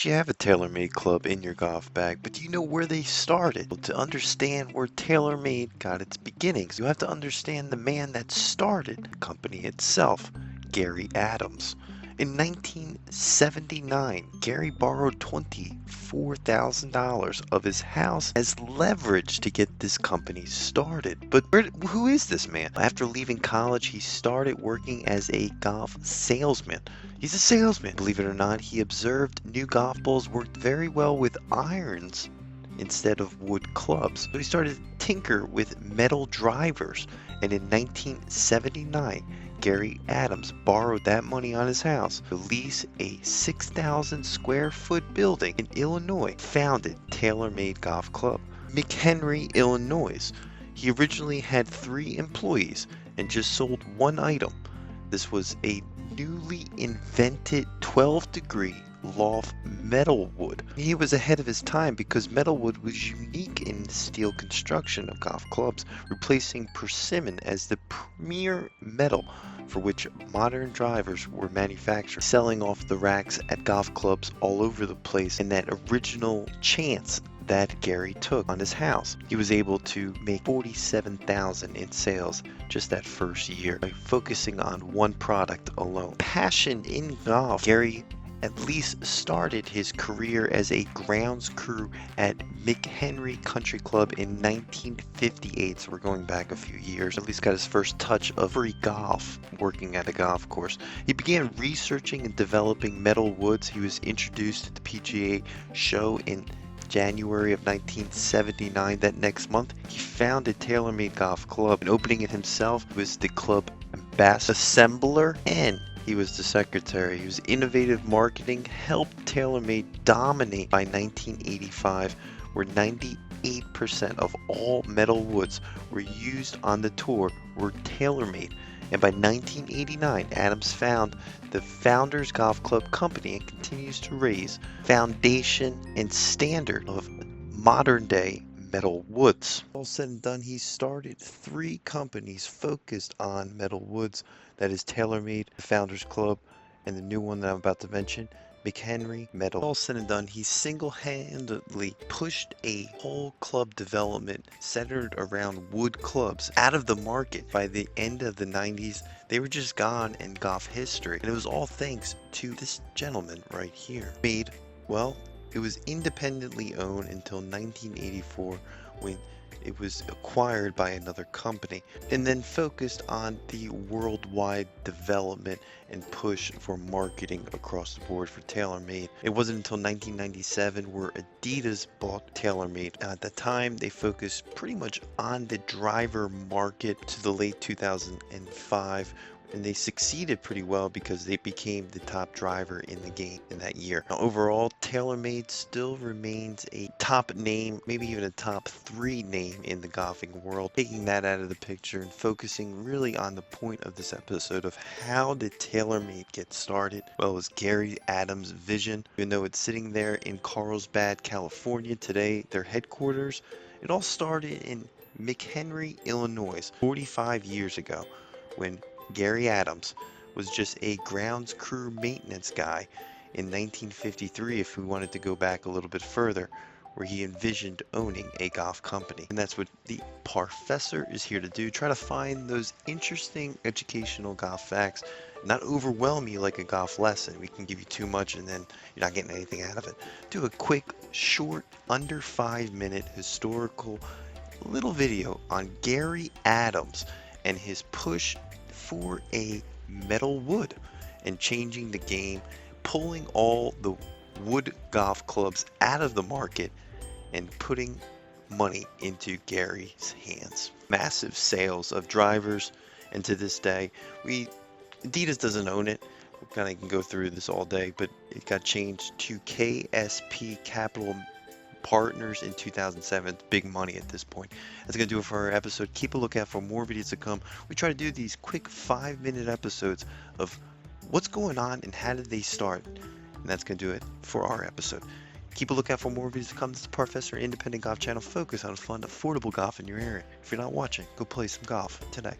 You have a TaylorMade club in your golf bag, but do you know where they started? Well, to understand where TaylorMade got its beginnings, you have to understand the man that started the company itself, Gary Adams. In 1979, Gary borrowed $24,000 of his house as leverage to get this company started. But who is this man? After leaving college, he started working as a golf salesman. He's a salesman. Believe it or not, he observed new golf balls worked very well with irons instead of wood clubs. So he started to tinker with metal drivers. And in 1979, Gary Adams borrowed that money on his house to lease a 6,000 square foot building in Illinois, founded TaylorMade Golf Club, McHenry, Illinois. He originally had 3 employees and just sold one item. This was a newly invented 12-degree loft metalwood. He was ahead of his time because metalwood was unique in the steel construction of golf clubs, replacing persimmon as the premier metal for which modern drivers were manufactured, selling off the racks at golf clubs all over the place. And that original chance that Gary took on his house, he was able to make $47,000 in sales just that first year by focusing on one product alone. Passion in golf, Gary at least started his career as a grounds crew at McHenry Country Club in 1958, so we're going back a few years. At least got his first touch of free golf working at a golf course. He began researching and developing metal woods. He was introduced to the PGA show in January of 1979. That next month, he founded TaylorMade Golf Club, and opening it himself. He was the club ambassador, assembler, and he was the secretary. His innovative marketing helped TaylorMade dominate by 1985, where 98% of all metal woods were used on the tour were TaylorMade. And by 1989, Adams found the Founders Golf Club Company and continues to raise foundation and standard of modern day metal woods. All said and done, he started 3 companies focused on metal woods. That is TaylorMade, the Founders Club, and the new one that I'm about to mention, McHenry Metal. All said and done, he single-handedly pushed a whole club development centered around wood clubs out of the market. By the end of the 90s, they were just gone in golf history. And it was all thanks to this gentleman right here. Well, it was independently owned until 1984 when it was acquired by another company, and then focused on the worldwide development and push for marketing across the board for TaylorMade. It wasn't until 1997 where Adidas bought TaylorMade. At the time, they focused pretty much on the driver market to the late 2005, and they succeeded pretty well because they became the top driver in the game in that year. Now, overall, TaylorMade still remains a top name, maybe even a top 3 name in the golfing world. Taking that out of the picture and focusing really on the point of this episode of how did TaylorMade get started? Well, it was Gary Adams' vision. Even though it's sitting there in Carlsbad, California today, their headquarters, it all started in McHenry, Illinois, 45 years ago, when Gary Adams was just a grounds crew maintenance guy in 1953, if we wanted to go back a little bit further, where he envisioned owning a golf company. And that's what the Professor is here to do. Try to find those interesting educational golf facts, not overwhelm you like a golf lesson. We can give you too much and then you're not getting anything out of it. Do a quick, short, under 5-minute historical little video on Gary Adams and his push for a metal wood and changing the game, pulling all the wood golf clubs out of the market and putting money into Gary's hands. Massive sales of drivers, and to this day, Adidas doesn't own it. We kind of can go through this all day, but it got changed to KSP Capital Partners in 2007. It's big money at this point. That's going to do it for our episode. Keep a lookout for more videos to come. We try to do these quick 5-minute episodes of what's going on and how did they start. And that's going to do it for our episode. Keep a lookout for more videos to come. This is the Professor, independent golf channel focused on fun, affordable golf in your area. If you're not watching, go play some golf today.